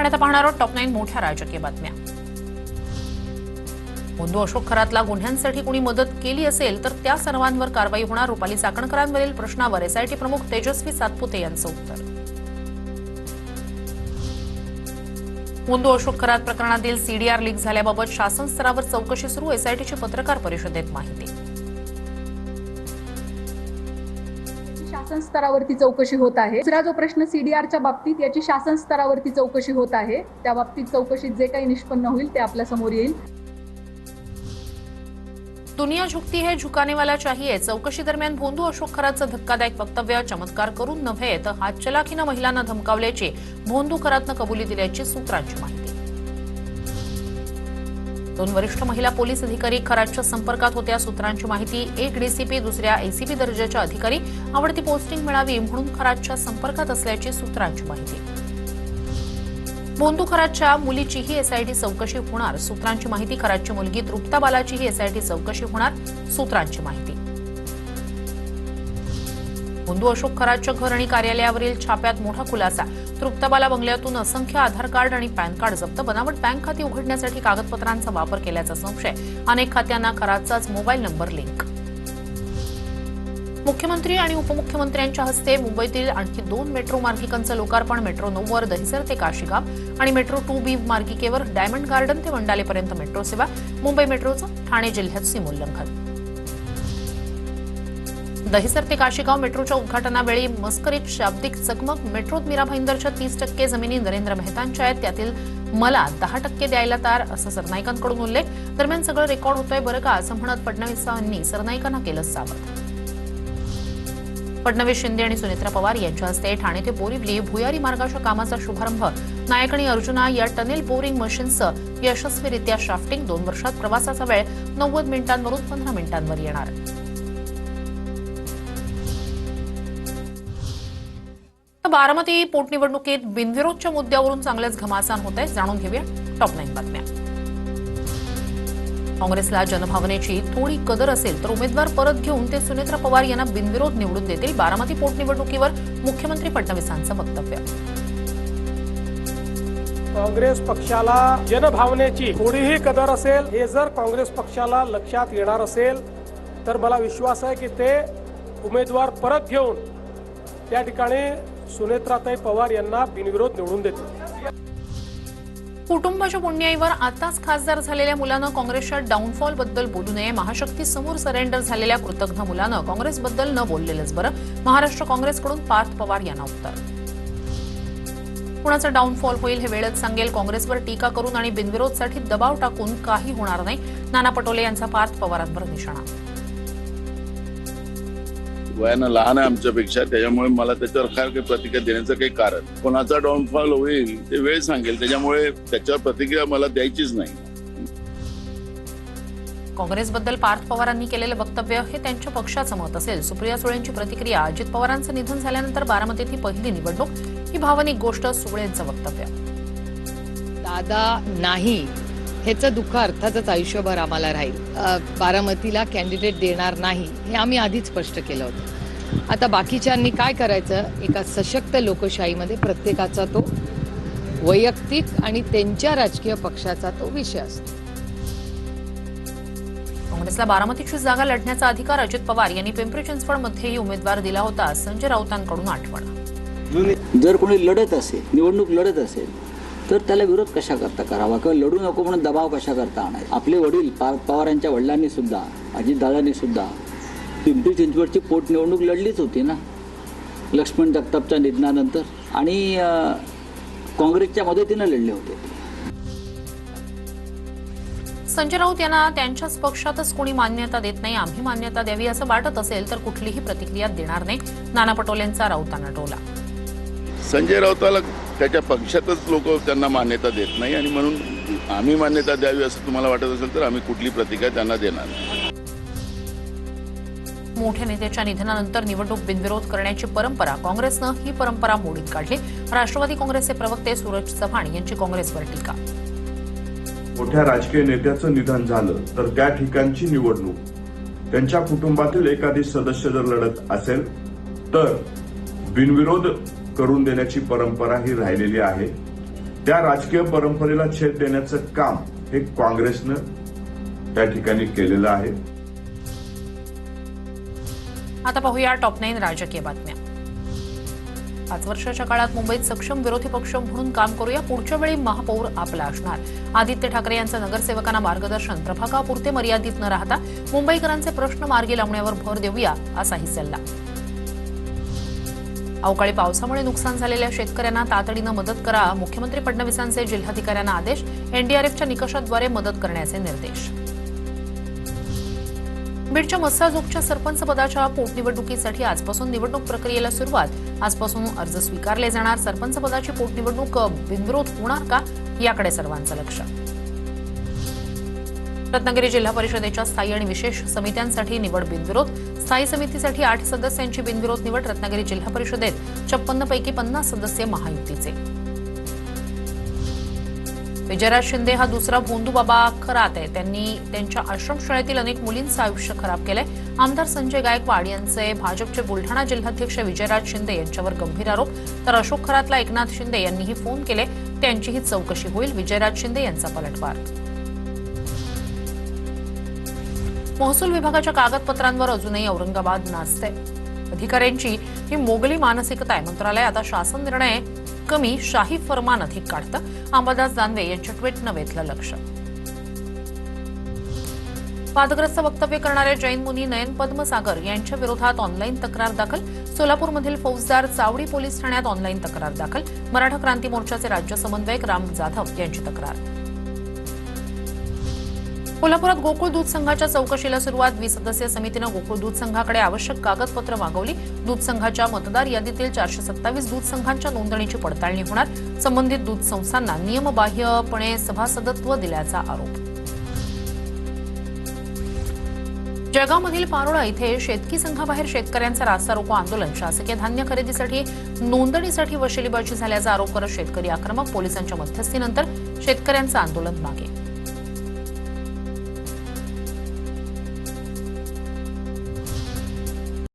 आणि आता पाहणार आहोत टॉप 9 मोठ्या राजकीय बातम्या। भोंदू अशोक खरातला गुन्ह्यांसाठी कोणी मदत केली असेल तर त्या सर्वांवर कारवाई होणार। रुपाली चाकणकरांवरील प्रश्नावर एसआयटी प्रमुख तेजस्वी सातपुते यांचं उत्तर। भोंदू अशोक खरात प्रकरणातील सीडीआर लीक झाल्याबाबत शासन स्तरावर चौकशी सुरू। एसआयटीची पत्रकार परिषदेत माहिती। शासन स्तरावरती चौकशी होत आहे। दुसरा जो प्रश्न सीडीआरच्या बाबतीत याची शासन स्तरावरती चौकशी होत आहे। त्या बाबतीत चौकशीत जे काही निष्पन्न होईल ते आपल्या समोर येईल। दुनिया झुकती है झुकाने वाला चाहिए। चौकशी दरम्यान भोंदू अशोक खरातचं धक्कादायक वक्तव्य चमत्कार करून नव्हे तर हातचलाखीनं महिलांना धमकावल्याची भोंदू खरातनं कबुली दिल्याची सूत्रांची माहिती। 2 वरिष्ठ महिला पोलीस अधिकारी खरातच्या संपर्कात होत्या। सूत्रांची माहिती, एक डीसीपी दुसऱ्या एसीपी दर्जाच्या अधिकारी आवडती पोस्टिंग मिळावी म्हणून खरातच्या संपर्कात असल्याची सूत्रांची माहिती। भोंदू खरातच्या मुलीचीही एसआयटी चौकशी होणार। सूत्रांची माहिती, खरातची मुलगी तृप्ता बालाचीही एसआयटी चौकशी होणार। सूत्रांची माहिती। भोंदू अशोक खरातच्या घर आणि कार्यालयावरील छाप्यात मोठा खुलासा। तृप्ता बाला बंगल्यातून असंख्य आधार कार्ड आणि पॅन कार्ड जप्त। बनावट बँक खाती उघडण्यासाठी कागदपत्रांचा वापर केल्याचा संशय। अनेक खात्यांना खरातचाच मोबाईल नंबर लिंक। मुख्यमंत्री आणि उपमुख्यमंत्र्यांच्या हस्ते मुंबईतील आणखी 2 मेट्रो मार्गिकांचं लोकार्पण। मेट्रो 9 वर दहिसर ते काशीगाव आणि मेट्रो 2B मार्गिकेवर डायमंड गार्डन ते वंडालेपर्यंत मेट्रो सेवा। मुंबई मेट्रोचं ठाणे जिल्ह्यात सीमोल्लंघन। दहिसर ते काशीगाव मेट्रोच्या उद्घाटनावेळी मस्करीत शाब्दिक चकमक। मेट्रोत मीरा भाईंदरच्या 30% जमिनी नरेंद्र मेहतांच्या आहेत, त्यातील मला 10% द्यायला तार, असं सरनाईकांकडून उल्लेख। दरम्यान सगळं रेकॉर्ड होतंय बरं का, असं म्हणत फडणवीसांनी सरनाईकांना केलं सावध। फडणवीस, शिंदे आणि सुनेत्रा पवार यांच्या हस्ते ठाणे ते बोरिवली भुयारी मार्गाच्या कामाचा शुभारंभ। नायक आणि अर्जुना या टनेल बोरिंग मशीनचं यशस्वीरित्या शाफ्टिंग। 2 वर्षात प्रवासाचा वेळ 90 मिनिटांवरून 15 मिनिटांवर येणार। बारामती पोटनिवडणुकीत बिनविरोधच्या मुद्द्यावरून चांगलेच घमासान होत आहे। जाणून घेऊया टॉप 9 बातम्या। काँग्रेसला जनभावनेची थोडी कदर असेल तर उमेदवार परत घेऊन ते सुनेत्रा पवार यांना बिनविरोध निवडून देतील। बारामती पोटनिवडणुकीवर मुख्यमंत्री फडणवीसांचं वक्तव्य। काँग्रेस पक्षाला जनभावनेची थोडीही कदर असेल हे जर काँग्रेस पक्षाला लक्षात येणार असेल तर मला विश्वास आहे की ते उमेदवार परत घेऊन त्या ठिकाणी सुनेत्राताई पवार यांना बिनविरोध निवडून देतील। कुटुंबाच्या पुण्याईवर आताच खासदार झालेल्या मुलानं काँग्रेसच्या डाऊनफॉल बद्दल बोलू नये। महाशक्ती समोर सरेंडर झालेल्या कृतज्ञ मुलानं काँग्रेसबद्दल न बोललेलंच बरं। महाराष्ट्र काँग्रेसकडून पार्थ पवार यांना उत्तर। कुणाचं डाऊनफॉल होईल हे वेळच सांगेल। काँग्रेसवर टीका करून आणि बिनविरोधसाठी दबाव टाकून काही होणार नाही। नाना पटोले यांचा पार्थ पवारांवर निशाणा। वयानं लहान आहे आमच्यापेक्षा, त्याच्यामुळे मला त्याच्यावर काही प्रतिक्रिया देण्याचं काही कारण। कोणाचा डाऊनफॉल होईल ते वेळ सांगेल, त्याच्यामुळे त्याच्यावर प्रतिक्रिया मला द्यायचीच नाही। काँग्रेसबद्दल पार्थ पवारांनी केलेलं वक्तव्य हे त्यांच्या पक्षाचं मत असेल। सुप्रिया सुळेंची प्रतिक्रिया, अजित पवारांचं निधन झाल्यानंतर बारामतीत ही पहिली निवडणूक, ही भावनिक गोष्ट। सुळेंचं वक्तव्य, दादा नाही ह्याचं दुःख अर्थातच आयुष्यभर आम्हाला राहील। बारामतीला कॅन्डिडेट देणार नाही हे आम्ही आधीच स्पष्ट केलं होतं। आता बाकीच्यांनी काय करायचं, एका सशक्त लोकशाहीमध्ये प्रत्येकाचा तो वैयक्तिक आणि त्यांच्या राजकीय पक्षाचा तो विषय असतो। काँग्रेसला बारामतीची जागा लढण्याचा अधिकार अजित पवार यांनी पिंपरी चिंचवडमध्येही उमेदवार दिला होता। संजय राऊतांकडून आठवण, जर कोणी लढत असेल, निवडणूक लढत असेल तर त्याला विरोध कशा करता करावा किंवा लढू नको म्हणून दबाव कशा करता आणायचा। आपले वडील पवारांच्या वडिलांनी सुद्धा, अजितदादांनी सुद्धा पिंपरी चिंचवडची पोटनिवडणूक लढलीच होती ना, लक्ष्मण जगतापच्या निधनानंतर, आणि काँग्रेसच्या मदतीनं लढले होते। संजय राऊत यांना त्यांच्याच पक्षातच कोणी मान्यता देत नाही। आम्ही मान्यता द्यावी असं वाटत असेल तर कुठलीही प्रतिक्रिया देणार नाही। नाना पटोलेंचा राऊतांना टोला। संजय राऊताला त्याच्या पक्षातच लोक त्यांना मान्यता देत नाही आणि म्हणून आम्ही मान्यता द्यावी असं तुम्हाला वाटत असेल तर आम्ही कुठली प्रतिक्रिया त्यांना देणार नाही। मोठ्या नेत्याच्या निधनानंतर निवडणूक बिनविरोध करण्याची परंपरा, काँग्रेसनं ही परंपरा मोडीत काढली। राष्ट्रवादी काँग्रेसचे प्रवक्ते सूरज चव्हाण यांची काँग्रेसवर टीका। मोठ्या राजकीय नेत्याचं निधन झालं तर त्या ठिकाणची निवडणूक त्यांच्या कुटुंबातील एखादी सदस्य जर लढत असेल तर बिनविरोध करून देण्याची परंपरा ही राहिलेली आहे। त्या राजकीय परंपरेला छेद देण्याचं काम हे काँग्रेसनं त्या ठिकाणी केलेलं आहे. आता पाहूया टॉप 9 राजकीय बातम्या. 5 वर्षाच्या काळात मुंबईत सक्षम विरोधी पक्ष म्हणून काम करूया. पुढच्या वेळी महापौर आपला असणार. आदित्य ठाकरे यांचं नगरसेवकांना मार्गदर्शन. प्रभागापुरते मर्यादित न राहता मुंबईकरांचे प्रश्न मार्गी लावण्यावर भर देऊया, असाही सल्ला. अवकाळी पावसामुळे नुकसान झालेल्या शेतकऱ्यांना तातडीनं मदत करा. मुख्यमंत्री फडणवीसांचे जिल्हाधिकाऱ्यांना आदेश. एनडीआरएफच्या निकषाद्वारे मदत करण्याचे निर्देश. बीडच्या मस्साजोगच्या सरपंच पदाच्या पोटनिवडणुकीसाठी आजपासून निवडणूक प्रक्रियेला सुरुवात. आजपासून अर्ज स्वीकारले जाणार. सरपंच पदाची पोटनिवडणूक बिनविरोध होणार का, याकडे सर्वांचं लक्ष. रत्नागिरी जिल्हा परिषदेच्या स्थायी आणि विशेष समित्यांसाठी निवड बिनविरोध. स्थायी समितीसाठी 8 सदस्यांची बिनविरोध निवड. रत्नागिरी जिल्हा परिषदेत 56 पैकी 50 सदस्य महायुतीचे. विजयराज शिंदे हा दुसरा भोंदूबाबा खरात आहे. त्यांनी त्यांच्या आश्रमशाळेतील अनेक मुलींचं आयुष्य खराब केलंय. आमदार संजय गायकवाड यांचे भाजपचे बुलढाणा जिल्हाध्यक्ष विजयराज शिंदे यांच्यावर गंभीर आरोप. तर अशोक खरातला एकनाथ शिंदे यांनीही फोन केले. त्यांचीही चौकशी होईल. विजयराज शिंदे यांचा पलटवार. महसूल विभागाच्या कागदपत्रांवर अजूनही औरंगाबाद नाचते. अधिकाऱ्यांची ही मोगली मानसिकता आहे. मंत्रालय आता शासन निर्णय कमी, शाही फरमान अधिक काढतं. अंबादास दानवे यांच्या ट्विटनं वेधलं लक्ष. वादग्रस्त वक्तव्य करणाऱ्या जैन मुनी नयन पद्मसागर यांच्या विरोधात ऑनलाईन तक्रार दाखल. सोलापूरमधील फौजदार चावडी पोलीस ठाण्यात ऑनलाईन तक्रार दाखल. मराठा क्रांती मोर्चाचे राज्य समन्वयक राम जाधव यांची तक्रार. कोल्हापुरात गोकुळ दूध संघाच्या चौकशीला सुरुवात. 20 सदस्यीय समितीनं गोकुळ दूध संघाकडे आवश्यक कागदपत्र मागवली. दूध संघाच्या मतदार यादीतील 427 दूध संघांच्या नोंदणीची पडताळणी होणार. संबंधित दूध संस्थांना नियमबाह्यपणे सभासदत्व दिल्याचा आरोप. जळगावमधील पारोळा इथे शेतकी संघाबाहेर शेतकऱ्यांचं रास्ता रोको आंदोलन. शासकीय धान्य खरेदीसाठी नोंदणीसाठी वशिलीबाजी झाल्याचा आरोप करत शेतकरी आक्रमक. पोलिसांच्या मध्यस्थीनंतर शेतकऱ्यांचं आंदोलन मागे.